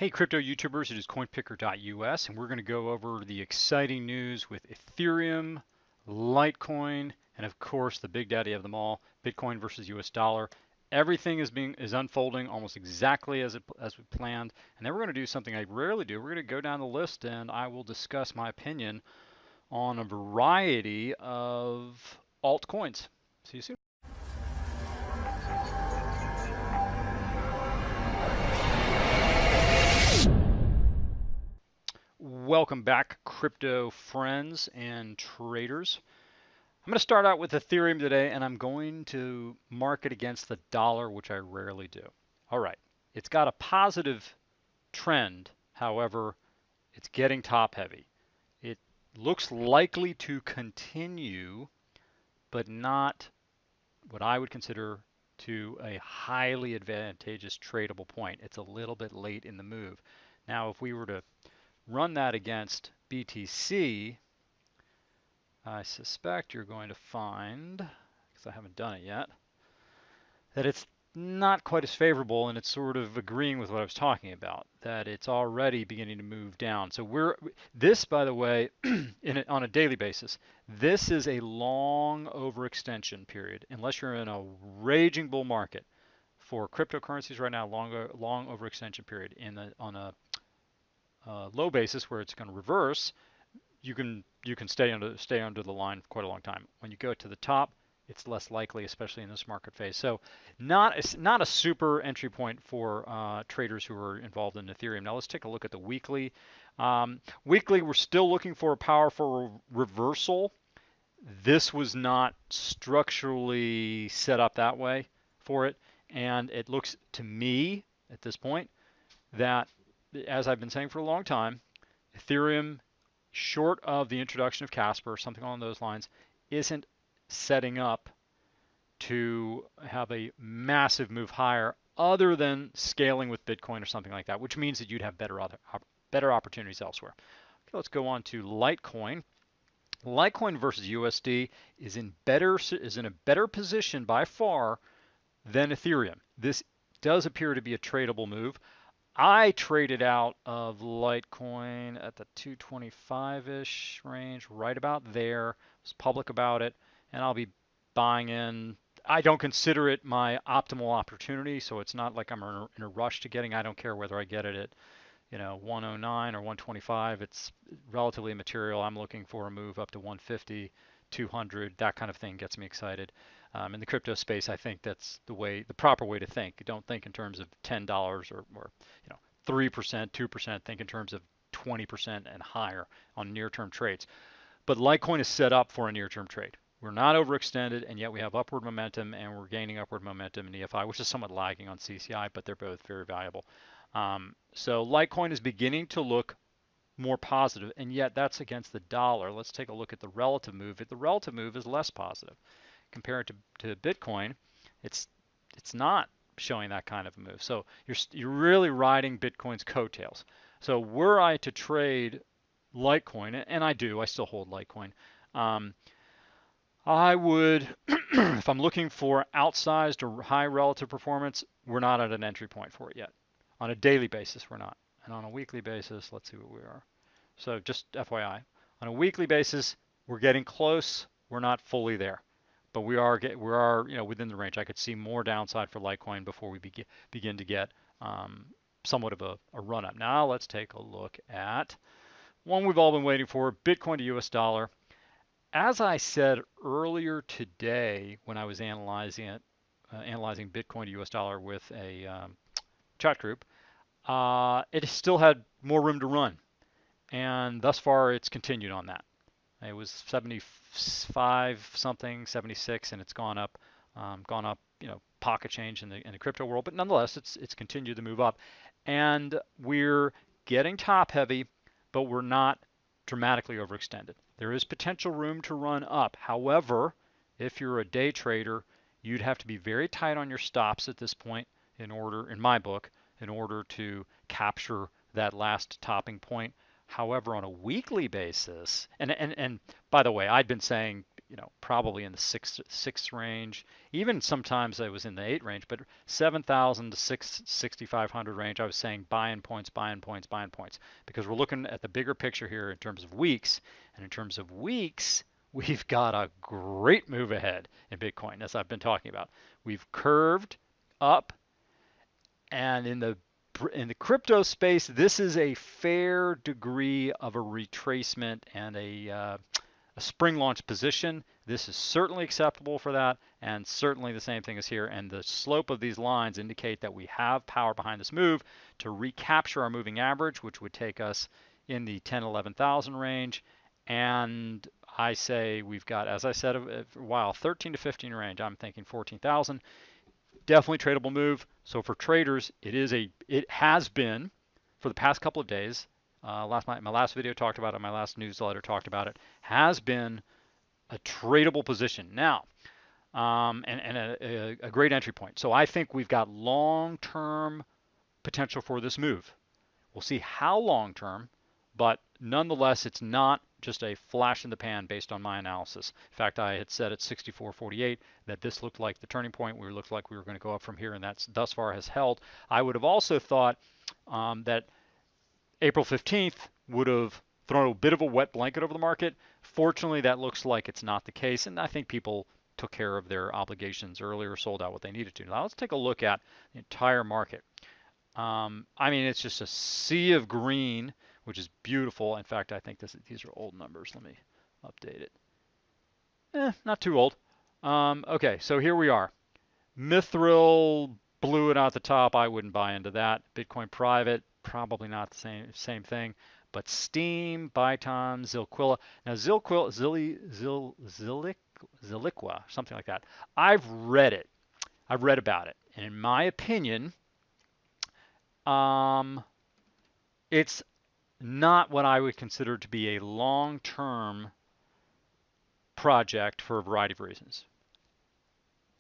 Hey crypto YouTubers, it is coinpicker.us and we're going to go over the exciting news with Ethereum, Litecoin, and of course the big daddy of them all, Bitcoin versus US dollar. Everything is unfolding almost exactly as we planned. And then we're going to do something I rarely do. We're going to go down the list and I will discuss my opinion on a variety of altcoins. See you soon. Welcome back, crypto friends and traders. I'm going to start out with Ethereum today, and I'm going to market against the dollar, which I rarely do. All right, it's got a positive trend. However, it's getting top heavy. It looks likely to continue, but not what I would consider to a highly advantageous tradable point. It's a little bit late in the move. Now, if we were to run that against BTC, I suspect you're going to find, because I haven't done it yet, that it's not quite as favorable, and it's sort of agreeing with what I was talking about, that it's already beginning to move down. So this, by the way, on a daily basis, this is a long overextension period. Unless you're in a raging bull market for cryptocurrencies right now, long overextension period. On a low basis where it's going to reverse, you can stay under the line for quite a long time. When you go to the top, it's less likely, especially in this market phase. So not a super entry point for traders who are involved in Ethereum. Now let's take a look at the weekly. Weekly, we're still looking for a powerful reversal. This was not structurally set up that way for it, and it looks to me at this point that, as I've been saying for a long time, Ethereum, short of the introduction of Casper, something along those lines, isn't setting up to have a massive move higher other than scaling with Bitcoin or something like that, which means that you'd have better opportunities elsewhere. Okay, let's go on to Litecoin. Litecoin versus USD is in a better position by far than Ethereum. This does appear to be a tradable move. I traded out of Litecoin at the 225-ish range, right about there. I was public about it, and I'll be buying in. I don't consider it my optimal opportunity, so it's not like I'm in a rush to getting. I don't care whether I get it at 109 or 125. It's relatively immaterial. I'm looking for a move up to 150, 200. That kind of thing gets me excited. In the crypto space, I think that's the proper way to think. You don't think in terms of $10 or 3%, 2%. Think in terms of 20% and higher on near-term trades. But Litecoin is set up for a near-term trade. We're not overextended, and yet we have upward momentum, and we're gaining upward momentum in EFI, which is somewhat lagging on CCI, but they're both very valuable. So Litecoin is beginning to look more positive, and yet that's against the dollar. Let's take a look at the relative move. The relative move is less positive. Compared to Bitcoin, it's not showing that kind of a move. So you're really riding Bitcoin's coattails. So were I to trade Litecoin, and I still hold Litecoin, I would, if I'm looking for outsized or high relative performance, we're not at an entry point for it yet. On a daily basis, we're not. And on a weekly basis, let's see what we are. So just FYI, on a weekly basis, we're getting close. We're not fully there, but we are within the range. I could see more downside for Litecoin before we begin to get somewhat of a run up. Now let's take a look at one we've all been waiting for, Bitcoin to US dollar. As I said earlier today when I was analyzing Bitcoin to US dollar with a chat group, it still had more room to run, and thus far it's continued on that. It was 75 something, 76, and it's gone up, pocket change in the crypto world, but nonetheless it's continued to move up, and we're getting top heavy, but we're not dramatically overextended. There is potential room to run up. However, if you're a day trader, you'd have to be very tight on your stops at this point in my book, in order to capture that last topping point. However, on a weekly basis, and by the way, I'd been saying probably in the six range. Even sometimes I was in the 8 range, but 7,000 to 6,500 range, I was saying buying points, buying points, buying points, because we're looking at the bigger picture here in terms of weeks. And in terms of weeks, we've got a great move ahead in Bitcoin, as I've been talking about. We've curved up, and in the crypto space, this is a fair degree of a retracement and a spring launch position. This is certainly acceptable for that, and certainly the same thing is here. And the slope of these lines indicate that we have power behind this move to recapture our moving average, which would take us in the 10, 11,000 range. And I say we've got, as I said a while, 13 to 15 range. I'm thinking 14,000. Definitely tradable move. So for traders, it has been for the past couple of days. My last video talked about it. My last newsletter talked about it. Has been a tradable position now, and a great entry point. So I think we've got long-term potential for this move. We'll see how long-term, but nonetheless, it's not just a flash in the pan based on my analysis. In fact, I had said at 64.48 that this looked like the turning point. We looked like we were going to go up from here, and that's thus far has held. I would have also thought that April 15th would have thrown a bit of a wet blanket over the market. Fortunately, that looks like it's not the case, and I think people took care of their obligations earlier, sold out what they needed to. Now let's take a look at the entire market. I mean, it's just a sea of green, which is beautiful. In fact, I think these are old numbers. Let me update it. Not too old. Okay, so here we are. Mithril blew it out the top. I wouldn't buy into that. Bitcoin private, probably not the same thing. But Steam, Byton, Zilquilla. Now Ziliqua, something like that. I've read it. I've read about it. And in my opinion, it's not what I would consider to be a long-term project for a variety of reasons.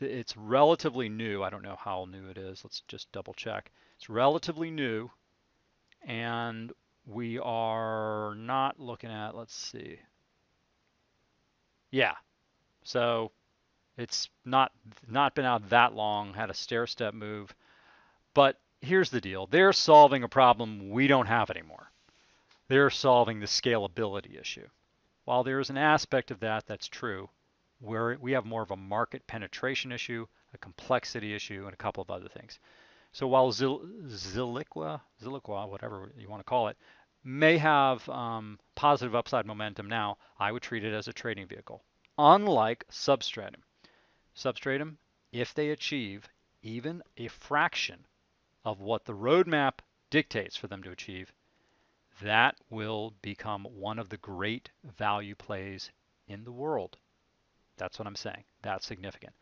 It's relatively new. I don't know how new it is. Let's just double check. It's relatively new, and we are not looking at, let's see. Yeah, so it's not been out that long, had a stair-step move. But here's the deal. They're solving a problem we don't have anymore. They're solving the scalability issue. While there's an aspect of that that's true, where we have more of a market penetration issue, a complexity issue, and a couple of other things. So while Ziliqua, whatever you want to call it, may have positive upside momentum now, I would treat it as a trading vehicle. Unlike Substratum. Substratum, if they achieve even a fraction of what the roadmap dictates for them to achieve, that will become one of the great value plays in the world. That's what I'm saying. That's significant.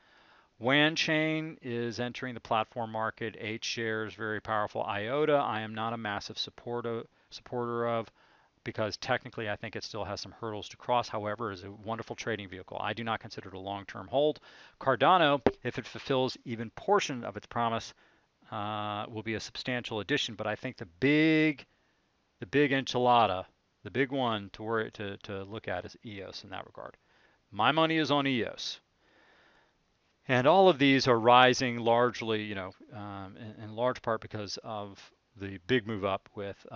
Wanchain is entering the platform market. 8 shares, very powerful. IOTA, I am not a massive supporter of, because technically I think it still has some hurdles to cross. However, is a wonderful trading vehicle. I do not consider it a long-term hold. Cardano, if it fulfills even portion of its promise, will be a substantial addition. But I think the big enchilada, the big one to look at is EOS in that regard. My money is on EOS. And all of these are rising largely, in large part because of the big move up with,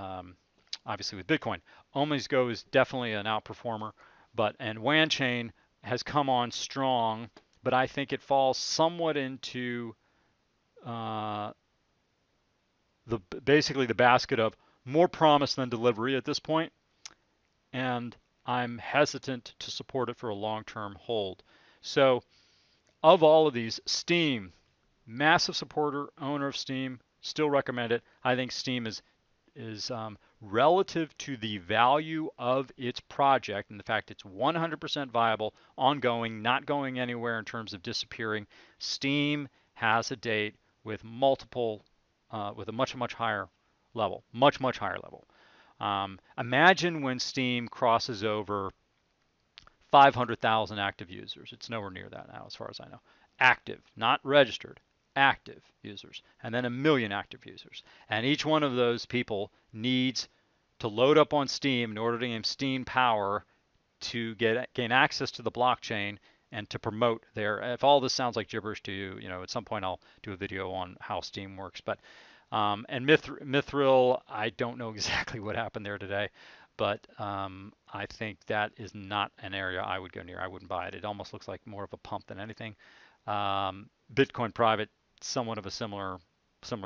obviously with Bitcoin. OmiseGo is definitely an outperformer, and Wanchain has come on strong, but I think it falls somewhat into basically the basket of more promise than delivery at this point, and I'm hesitant to support it for a long-term hold. So of all of these, Steam, massive supporter, owner of Steam, still recommend it. I think Steam is relative to the value of its project and the fact it's 100% viable, ongoing, not going anywhere in terms of disappearing. Steam has a date with multiple, with a much higher level, much higher level. Imagine when Steam crosses over 500,000 active users. It's nowhere near that now, as far as I know. Active, not registered, active users, and then 1 million active users. And each one of those people needs to load up on Steam in order to gain Steam power to gain access to the blockchain and to promote there. If all this sounds like gibberish to you, at some point I'll do a video on how Steem works. But and Mithril, I don't know exactly what happened there today, but I think that is not an area I would go near. I wouldn't buy it. It almost looks like more of a pump than anything. Bitcoin private, somewhat of a similar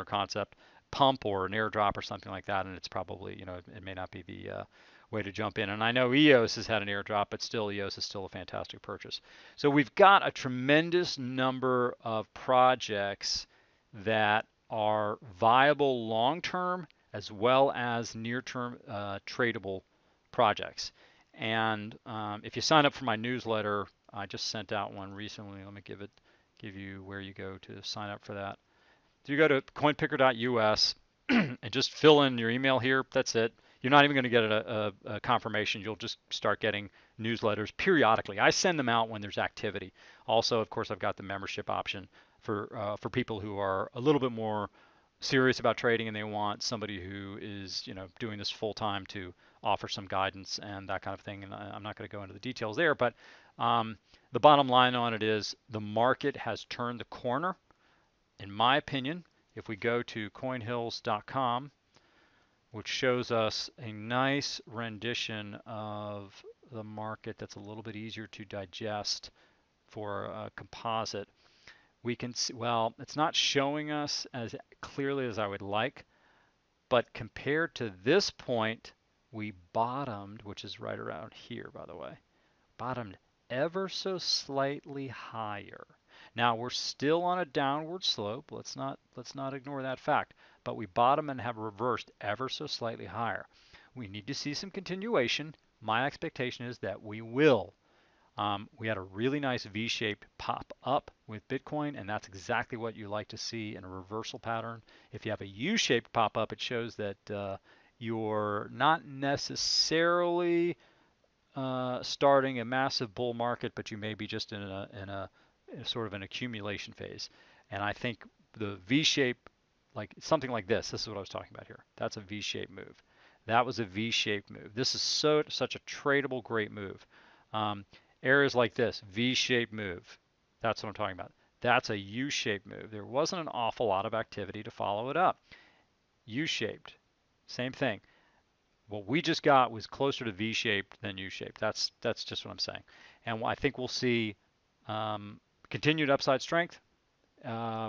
concept, pump or an airdrop or something like that, and it's probably, it may not be the way to jump in. And I know EOS has had an airdrop, but still EOS is still a fantastic purchase. So we've got a tremendous number of projects that are viable long-term as well as near-term tradable projects. And if you sign up for my newsletter, I just sent out one recently. Let me give you where you go to sign up for that. So you go to coinpicker.us and just fill in your email here. That's it. You're not even going to get a confirmation. You'll just start getting newsletters periodically. I send them out when there's activity. Also, of course, I've got the membership option for people who are a little bit more serious about trading and they want somebody who is, doing this full time to offer some guidance and that kind of thing. And I'm not going to go into the details there, but the bottom line on it is the market has turned the corner. In my opinion, if we go to coinhills.com, which shows us a nice rendition of the market that's a little bit easier to digest for a composite, we can see, well, it's not showing us as clearly as I would like, but compared to this point, we bottomed, which is right around here, by the way, bottomed ever so slightly higher. Now we're still on a downward slope. Let's not ignore that fact. But we bottom and have reversed ever so slightly higher. We need to see some continuation. My expectation is that we will. We had a really nice V-shaped pop up with Bitcoin, and that's exactly what you like to see in a reversal pattern. If you have a U-shaped pop up, it shows that you're not necessarily starting a massive bull market, but you may be just in a sort of an accumulation phase. And I think the V-shape, like something like this is what I was talking about here. That's a V-shaped move. That was a V-shaped move. This is such a tradable, great move. Areas like this, V-shaped move. That's what I'm talking about. That's a U-shaped move. There wasn't an awful lot of activity to follow it up. U-shaped, same thing. What we just got was closer to V-shaped than U-shaped. That's just what I'm saying. And I think we'll see continued upside strength.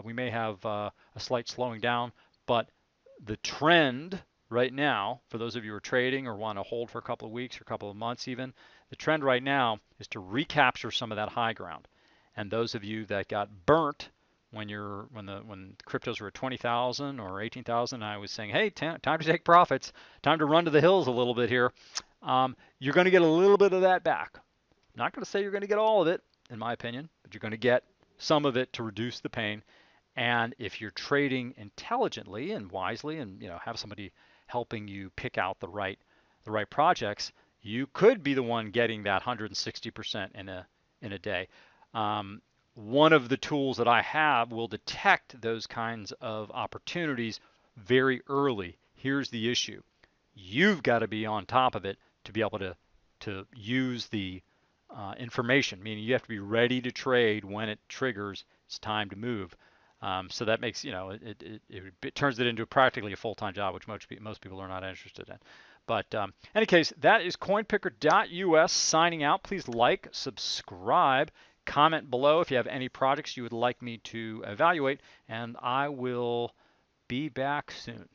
We may have a slight slowing down, but the trend right now, for those of you who are trading or want to hold for a couple of weeks or a couple of months even, the trend right now is to recapture some of that high ground. And those of you that got burnt when cryptos were at 20,000 or 18,000, I was saying, hey, time to take profits, time to run to the hills a little bit here. You're going to get a little bit of that back. I'm not going to say you're going to get all of it, in my opinion, but you're going to get some of it to reduce the pain. And if you're trading intelligently and wisely, and have somebody helping you pick out the right projects, you could be the one getting that 160% in a day. One of the tools that I have will detect those kinds of opportunities very early. Here's the issue. You've got to be on top of it to be able to use the information, meaning you have to be ready to trade when it triggers. It's time to move. So that makes, it turns it into practically a full-time job, which most people are not interested in. But in any case, that is coinpicker.us signing out. Please like, subscribe, comment below if you have any projects you would like me to evaluate, and I will be back soon.